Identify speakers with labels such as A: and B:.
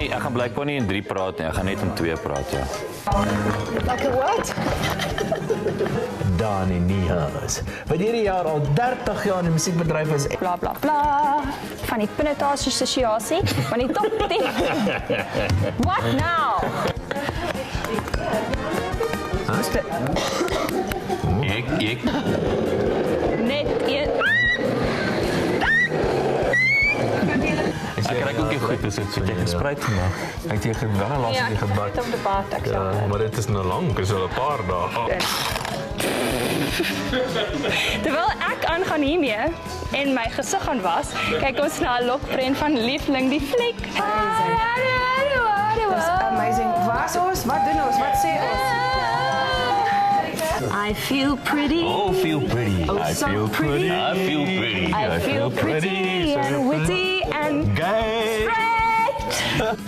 A: Ek gaan blykbaar nie in 3 praat nie, ek gaan net in 2 praat, ja.
B: Like a what?
C: Dani Niehaus. Wat hierdie jaar al 30 jaar in die musiekbedryf is.
B: Bla bla bla. Van die Pinotage Assosiasie, van die top 10. What now?
A: Ek
B: Net een.
A: Ek kry ook nie goed as dit so jy gespruit gemaak.
C: Ek het hier wel laas keer gebak.
B: Op die baard ek
C: Ja, maar dit is nou lank, is al 'n paar dae.
B: Terwyl ek aangaan hiermee en my gesig gaan was, kyk ons na 'n lokprent van Liefling die fliek.
D: That's amazing. Waar is ons? Wat doen ons? Wat sê ons?
B: I feel pretty.
A: Oh, feel pretty. I
D: so
A: feel
D: pretty.
A: I feel pretty.
B: I feel pretty and witty and
A: Gay.
B: straight.